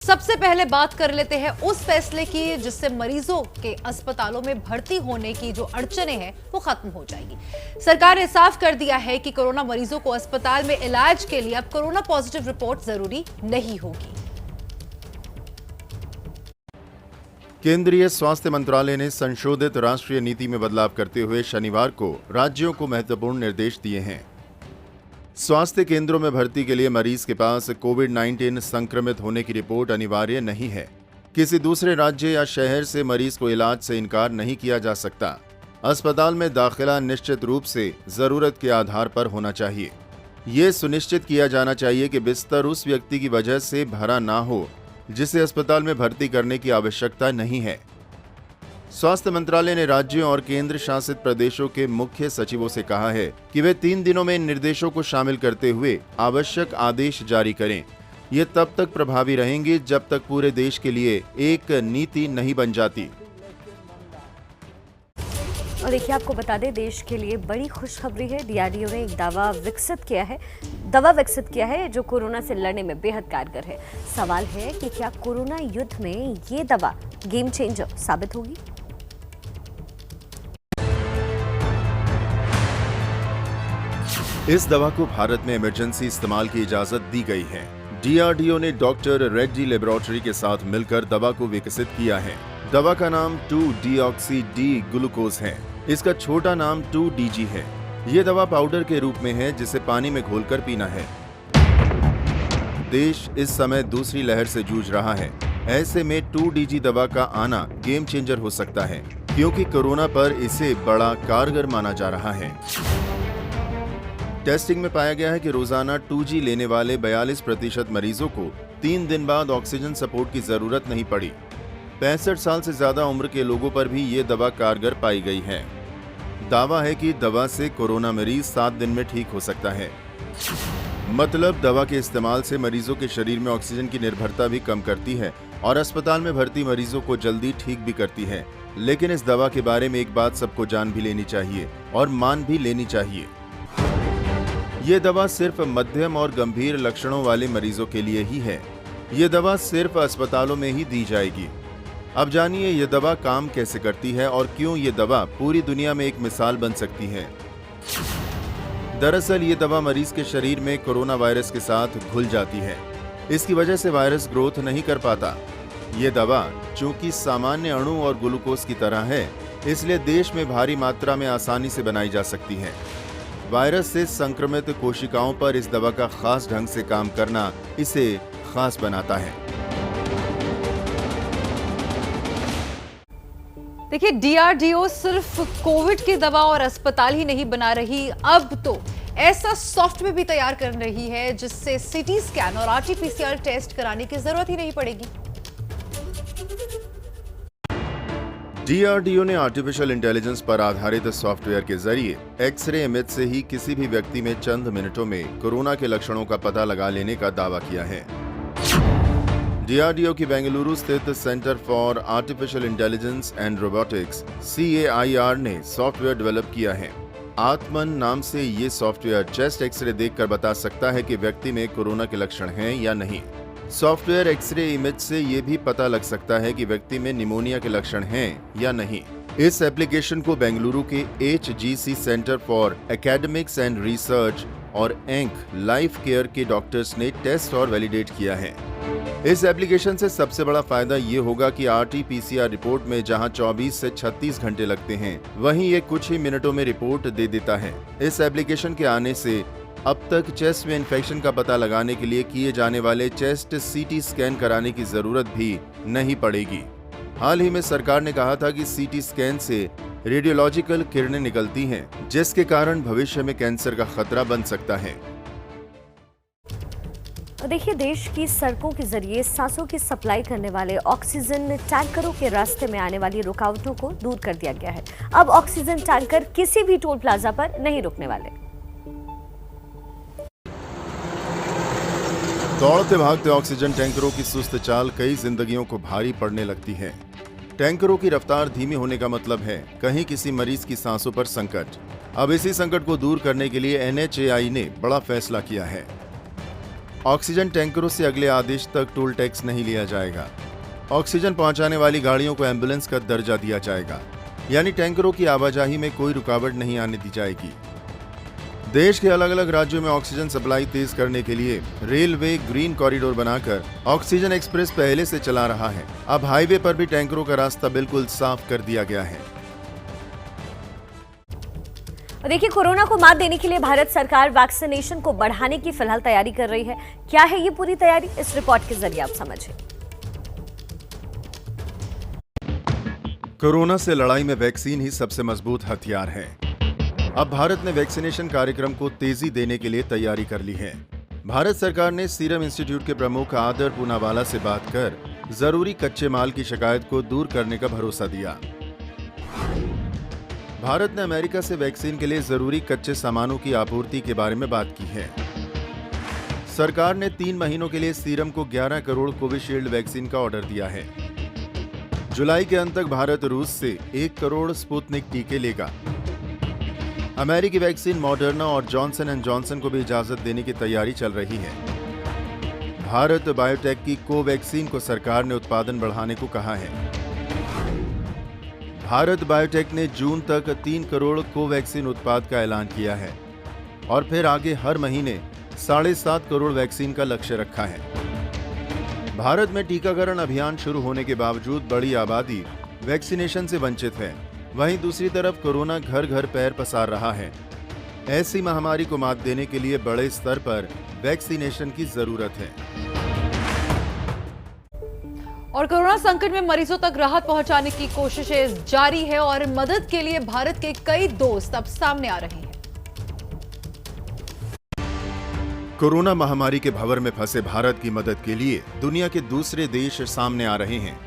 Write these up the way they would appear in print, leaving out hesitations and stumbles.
सबसे पहले बात कर लेते हैं उस फैसले की जिससे मरीजों के अस्पतालों में भर्ती होने की जो अड़चनें हैं वो खत्म हो जाएगी। सरकार ने साफ कर दिया है कि कोरोना मरीजों को अस्पताल में इलाज के लिए अब कोरोना पॉजिटिव रिपोर्ट जरूरी नहीं होगी। केंद्रीय स्वास्थ्य मंत्रालय ने संशोधित राष्ट्रीय नीति में बदलाव करते हुए शनिवार को राज्यों को महत्वपूर्ण निर्देश दिए हैं। स्वास्थ्य केंद्रों में भर्ती के लिए मरीज के पास कोविड-19 संक्रमित होने की रिपोर्ट अनिवार्य नहीं है। किसी दूसरे राज्य या शहर से मरीज को इलाज से इनकार नहीं किया जा सकता। अस्पताल में दाखिला निश्चित रूप से जरूरत के आधार पर होना चाहिए। ये सुनिश्चित किया जाना चाहिए कि बिस्तर उस व्यक्ति की वजह से भरा ना हो जिसे अस्पताल में भर्ती करने की आवश्यकता नहीं है। स्वास्थ्य मंत्रालय ने राज्यों और केंद्र शासित प्रदेशों के मुख्य सचिवों से कहा है कि वे 3 दिनों में इन निर्देशों को शामिल करते हुए आवश्यक आदेश जारी करें। ये तब तक प्रभावी रहेंगे जब तक पूरे देश के लिए एक नीति नहीं बन जाती। और देखिए, आपको बता दें, देश के लिए बड़ी खुशखबरी है। डीआरडीओ ने एक दवा विकसित किया है जो कोरोना से लड़ने में बेहद कारगर है। सवाल है कि क्या कोरोना युद्ध में ये दवा गेम चेंजर साबित होगी? इस दवा को भारत में इमरजेंसी इस्तेमाल की इजाजत दी गई है। डीआरडीओ ने डॉक्टर रेड्डी लेबोरेटरी के साथ मिलकर दवा को विकसित किया है। दवा का नाम 2-डीऑक्सी डी ग्लूकोज है। इसका छोटा नाम 2DG है। ये दवा पाउडर के रूप में है जिसे पानी में घोलकर पीना है। देश इस समय दूसरी लहर से जूझ रहा है। ऐसे में 2DG दवा का आना गेम चेंजर हो सकता है क्योंकि कोरोना पर इसे बड़ा कारगर माना जा रहा है। टेस्टिंग में पाया गया है कि रोजाना 2G लेने वाले 42% मरीजों को 3 दिन बाद ऑक्सीजन सपोर्ट की जरूरत नहीं पड़ी। 65 साल से ज्यादा उम्र के लोगों पर भी ये दवा कारगर पाई गई है। दावा है कि दवा से कोरोना मरीज 7 दिन में ठीक हो सकता है। मतलब दवा के इस्तेमाल से मरीजों के शरीर में ऑक्सीजन की निर्भरता भी कम करती है और अस्पताल में भर्ती मरीजों को जल्दी ठीक भी करती है। लेकिन इस दवा के बारे में एक बात सबको जान भी लेनी चाहिए और मान भी लेनी चाहिए। ये दवा सिर्फ मध्यम और गंभीर लक्षणों वाले मरीजों के लिए ही है। ये दवा सिर्फ अस्पतालों में ही दी जाएगी। अब जानिए ये दवा काम कैसे करती है और क्यों ये दवा पूरी दुनिया में एक मिसाल बन सकती है। दरअसल ये दवा मरीज के शरीर में कोरोना वायरस के साथ घुल जाती है। इसकी वजह से वायरस ग्रोथ नहीं कर पाता। ये दवा चूंकि सामान्य अणु और ग्लूकोज की तरह है, इसलिए देश में भारी मात्रा में आसानी से बनाई जा सकती है। वायरस से संक्रमित कोशिकाओं पर इस दवा का खास ढंग से काम करना इसे खास बनाता है। देखिए, डीआरडीओ सिर्फ कोविड की दवा और अस्पताल ही नहीं बना रही, अब तो ऐसा सॉफ्टवेयर भी तैयार कर रही है जिससे सीटी स्कैन और आरटीपीसीआर टेस्ट कराने की जरूरत ही नहीं पड़ेगी। डीआरडीओ ने आर्टिफिशियल इंटेलिजेंस पर आधारित सॉफ्टवेयर के जरिए एक्सरे इमेज से ही किसी भी व्यक्ति में चंद मिनटों में कोरोना के लक्षणों का पता लगा लेने का दावा किया है। डीआरडीओ की बेंगलुरु स्थित centre for artificial intelligence and robotics CAIR ने सॉफ्टवेयर डेवलप किया है। आत्मन नाम से ये सॉफ्टवेयर चेस्ट एक्सरे देखकर बता सकता है कि व्यक्ति में कोरोना के लक्षण हैं या नहीं। सॉफ्टवेयर एक्सरे इमेज से ये भी पता लग सकता है कि व्यक्ति में निमोनिया के लक्षण हैं या नहीं। इस एप्लीकेशन को बेंगलुरु के HGC centre for academics and research और एंक लाइफ केयर के डॉक्टर्स ने टेस्ट और वैलिडेट किया है। इस एप्लीकेशन से सबसे बड़ा फायदा ये होगा कि RT-PCR रिपोर्ट में जहां 24 से 36 घंटे लगते हैं, वहीं ये कुछ ही मिनटों में रिपोर्ट दे देता है। इस एप्लीकेशन के आने से अब तक चेस्ट में इन्फेक्शन का पता लगाने के लिए किए जाने वाले चेस्ट CT स्कैन कराने की जरूरत भी नहीं पड़ेगी। हाल ही में सरकार ने कहा था कि CT स्कैन से रेडियोलॉजिकल किरणें निकलती हैं, जिसके कारण भविष्य में कैंसर का खतरा बन सकता है। देखिए, देश की सड़कों के जरिए सांसों की सप्लाई करने वाले ऑक्सीजन टैंकरों के रास्ते में आने वाली रुकावटों को दूर कर दिया गया है। अब ऑक्सीजन टैंकर किसी भी टोल प्लाजा पर नहीं रुकने वाले। दौड़ते भागते ऑक्सीजन टैंकरों की सुस्त चाल कई जिंदगियों को भारी पड़ने लगती है। टैंकरों की रफ्तार धीमी होने का मतलब है कहीं किसी मरीज की सांसों पर संकट। अब इसी संकट को दूर करने के लिए NHAI ने बड़ा फैसला किया है। ऑक्सीजन टैंकरों से अगले आदेश तक टोल टैक्स नहीं लिया जाएगा। ऑक्सीजन पहुंचाने वाली गाड़ियों को एम्बुलेंस का दर्जा दिया जाएगा, यानी टैंकरों की आवाजाही में कोई रुकावट नहीं आने दी जाएगी। देश के अलग अलग राज्यों में ऑक्सीजन सप्लाई तेज करने के लिए रेलवे ग्रीन कॉरिडोर बनाकर ऑक्सीजन एक्सप्रेस पहले से चला रहा है। अब हाईवे पर भी टैंकरों का रास्ता बिल्कुल साफ कर दिया गया है। देखिए, कोरोना को मात देने के लिए भारत सरकार वैक्सीनेशन को बढ़ाने की फिलहाल तैयारी कर रही है। क्या है ये पूरी तैयारी, इस रिपोर्ट के जरिए आप समझिए। कोरोना से लड़ाई में वैक्सीन ही सबसे मजबूत हथियार है। अब भारत ने वैक्सीनेशन कार्यक्रम को तेजी देने के लिए तैयारी कर ली है। भारत सरकार ने सीरम इंस्टीट्यूट के प्रमुख आदर पूनावाला से बात कर जरूरी कच्चे माल की शिकायत को दूर करने का भरोसा दिया। भारत ने अमेरिका से वैक्सीन के लिए जरूरी कच्चे सामानों की आपूर्ति के बारे में बात की है। सरकार ने 3 महीनों के लिए सीरम को 11 करोड़ कोविशील्ड वैक्सीन का ऑर्डर दिया है। जुलाई के अंत तक भारत रूस से 1 करोड़ स्पुतनिक टीके लेगा। अमेरिकी वैक्सीन मॉडर्ना और जॉनसन एंड जॉनसन को भी इजाजत देने की तैयारी चल रही है। भारत बायोटेक की कोवैक्सीन को सरकार ने उत्पादन बढ़ाने को कहा है। भारत बायोटेक ने जून तक 3 करोड़ कोवैक्सीन उत्पाद का ऐलान किया है और फिर आगे हर महीने 7.5 करोड़ वैक्सीन का लक्ष्य रखा है। भारत में टीकाकरण अभियान शुरू होने के बावजूद बड़ी आबादी वैक्सीनेशन से वंचित है। वहीं दूसरी तरफ कोरोना घर घर पैर पसार रहा है। ऐसी महामारी को मात देने के लिए बड़े स्तर पर वैक्सीनेशन की जरूरत है। और कोरोना संकट में मरीजों तक राहत पहुंचाने की कोशिशें जारी है और मदद के लिए भारत के कई दोस्त अब सामने आ रहे हैं। कोरोना महामारी के भंवर में फंसे भारत की मदद के लिए दुनिया के दूसरे देश सामने आ रहे हैं।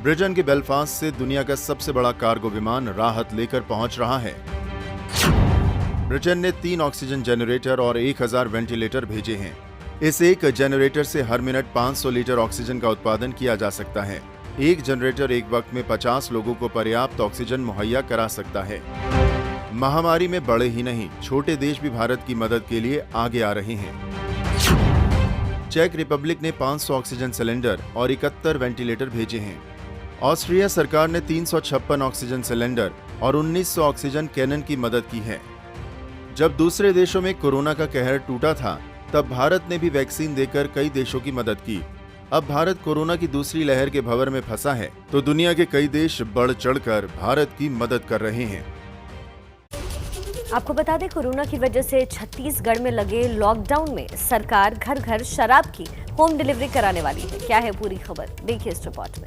ब्रिटेन के बेलफास्ट से दुनिया का सबसे बड़ा कार्गो विमान राहत लेकर पहुंच रहा है। ब्रिटेन ने 3 ऑक्सीजन जनरेटर और 1000 वेंटिलेटर भेजे हैं। इस एक जनरेटर से हर मिनट 500 लीटर ऑक्सीजन का उत्पादन किया जा सकता है। एक जनरेटर एक वक्त में 50 लोगों को पर्याप्त ऑक्सीजन मुहैया करा सकता है। महामारी में बड़े ही नहीं, छोटे देश भी भारत की मदद के लिए आगे आ रहे हैं। चेक रिपब्लिक ने 500 ऑक्सीजन सिलेंडर और 71 वेंटिलेटर भेजे हैं। ऑस्ट्रिया सरकार ने 356 ऑक्सीजन सिलेंडर और 1900 ऑक्सीजन कैनन की मदद की है। जब दूसरे देशों में कोरोना का कहर टूटा था, तब भारत ने भी वैक्सीन देकर कई देशों की मदद की। अब भारत कोरोना की दूसरी लहर के भंवर में फंसा है, तो दुनिया के कई देश बढ़ चढ़कर भारत की मदद कर रहे हैं। आपको बता दें, कोरोना की वजह से छत्तीसगढ़ में लगे लॉकडाउन में सरकार घर घर शराब की होम डिलीवरी कराने वाली है। क्या है पूरी खबर, देखिए इस रिपोर्ट में।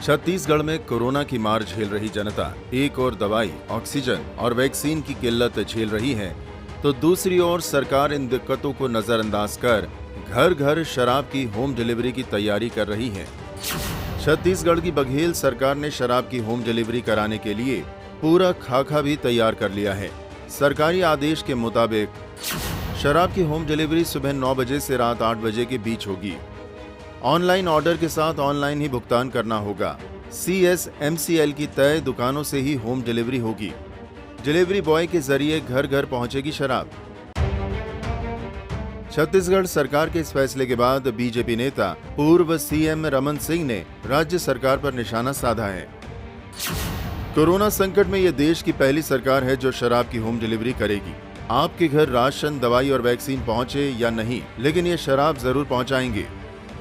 छत्तीसगढ़ में कोरोना की मार झेल रही जनता एक और दवाई, ऑक्सीजन और वैक्सीन की किल्लत झेल रही है, तो दूसरी ओर सरकार इन दिक्कतों को नजरअंदाज कर घर घर शराब की होम डिलीवरी की तैयारी कर रही है। छत्तीसगढ़ की बघेल सरकार ने शराब की होम डिलीवरी कराने के लिए पूरा खाका भी तैयार कर लिया है। सरकारी आदेश के मुताबिक शराब की होम डिलीवरी सुबह 9 बजे से रात 8 बजे के बीच होगी। ऑनलाइन ऑर्डर के साथ ऑनलाइन ही भुगतान करना होगा। CSMCL की तय दुकानों से ही होम डिलीवरी होगी। डिलीवरी बॉय के जरिए घर घर पहुंचेगी शराब। छत्तीसगढ़ सरकार के इस फैसले के बाद बीजेपी नेता पूर्व CM रमन सिंह ने राज्य सरकार पर निशाना साधा है। कोरोना संकट में यह देश की पहली सरकार है जो शराब की होम डिलीवरी करेगी। आपके घर राशन, दवाई और वैक्सीन पहुंचे या नहीं, लेकिन ये शराब जरूर पहुंचाएंगे।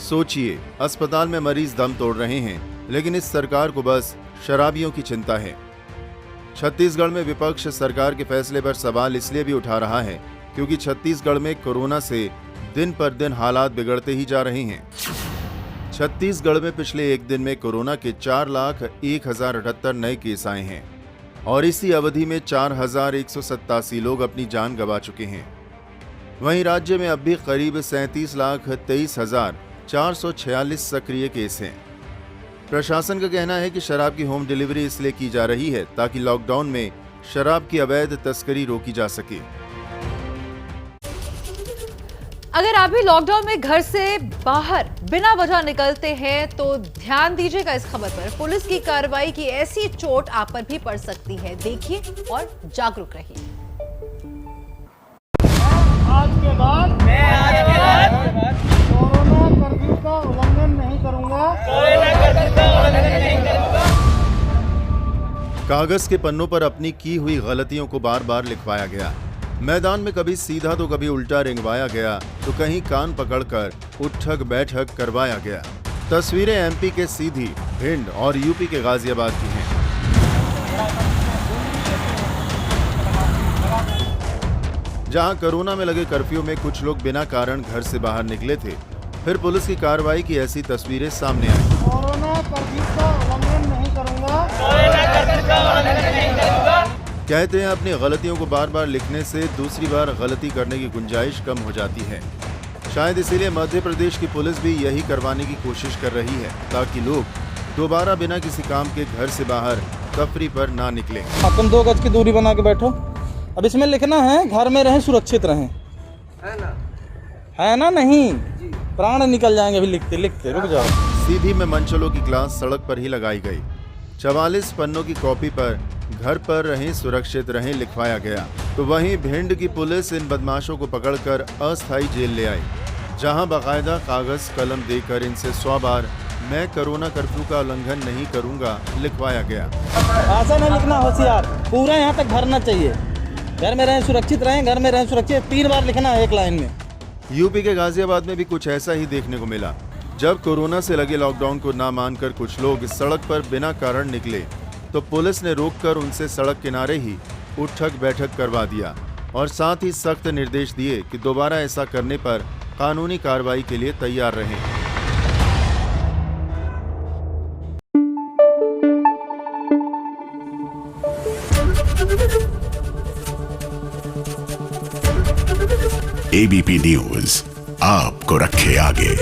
सोचिए, अस्पताल में मरीज दम तोड़ रहे हैं, लेकिन इस सरकार को बस शराबियों की चिंता है। छत्तीसगढ़ में विपक्ष सरकार के फैसले पर सवाल इसलिए भी उठा रहा है क्योंकि छत्तीसगढ़ में कोरोना से दिन पर दिन हालात बिगड़ते ही जा रहे हैं। छत्तीसगढ़ में पिछले एक दिन में कोरोना के 4,01,078 नए केस आए हैं और इसी अवधि में 4,187 लोग अपनी जान गंवा चुके हैं। वहीं राज्य में अब भी करीब 37,23,446 सक्रिय केस हैं। प्रशासन का कहना है कि शराब की होम डिलीवरी इसलिए की जा रही है ताकि लॉकडाउन में शराब की अवैध तस्करी रोकी जा सके। अगर आप भी लॉकडाउन में घर से बाहर बिना वजह निकलते हैं तो ध्यान दीजिएगा इस खबर पर। पुलिस की कार्रवाई की ऐसी चोट आप पर भी पड़ सकती है। देखिए और जागरूक रहिए। आज के बाद कोरोना कर्फ्यू का उल्लंघन नहीं करूंगा। कागज के पन्नों पर अपनी की हुई गलतियों को बार बार लिखवाया गया। मैदान में कभी सीधा तो कभी उल्टा रेंगवाया गया, तो कहीं कान पकड़कर उठक बैठक करवाया गया। तस्वीरें एमपी के सीधी, भिंड और यूपी के गाजियाबाद की हैं। जहां कोरोना में लगे कर्फ्यू में कुछ लोग बिना कारण घर से बाहर निकले थे, फिर पुलिस की कार्रवाई की ऐसी तस्वीरें सामने आई। कोरोना कर्फ्यू का उल्लंघन नहीं करूंगा। कहते हैं अपनी गलतियों को बार बार लिखने से दूसरी बार गलती करने की गुंजाइश कम हो जाती है। शायद इसीलिए मध्य प्रदेश की पुलिस भी यही करवाने की कोशिश कर रही है, ताकि लोग दोबारा बिना किसी काम के घर से बाहर तफरी पर ना निकलें। तुम 2 गज की दूरी बना के बैठो। अब इसमें लिखना है घर में रहें, सुरक्षित रहें, है ना? नहीं, प्राण निकल जाएंगे अभी लिखते लिखते। रुक जाओ। सीधी में मंचलों की क्लास सड़क पर ही लगाई गई। 44 पन्नों की कॉपी पर घर पर रहें, सुरक्षित रहें लिखवाया गया। तो वहीं भिंड की पुलिस इन बदमाशों को पकड़कर अस्थायी जेल ले आई, जहां बाकायदा कागज कलम देकर इनसे 100 बार मैं कोरोना कर्फ्यू का उल्लंघन नहीं करूंगा लिखवाया गया। ऐसा नहीं लिखना, होशियार, पूरा यहाँ तक भरना चाहिए। घर में रहें, सुरक्षित रहें, घर में रहें, सुरक्षित, 3 बार लिखना है एक लाइन में। यूपी के गाजियाबाद में भी कुछ ऐसा ही देखने को मिला। जब कोरोना से लगे लॉकडाउन को ना मानकर कुछ लोग सड़क पर बिना कारण निकले, तो पुलिस ने रोककर उनसे सड़क किनारे ही उठक बैठक करवा दिया और साथ ही सख्त निर्देश दिए कि दोबारा ऐसा करने पर कानूनी कार्रवाई के लिए तैयार रहें। एबीपी न्यूज आपको रखे आगे।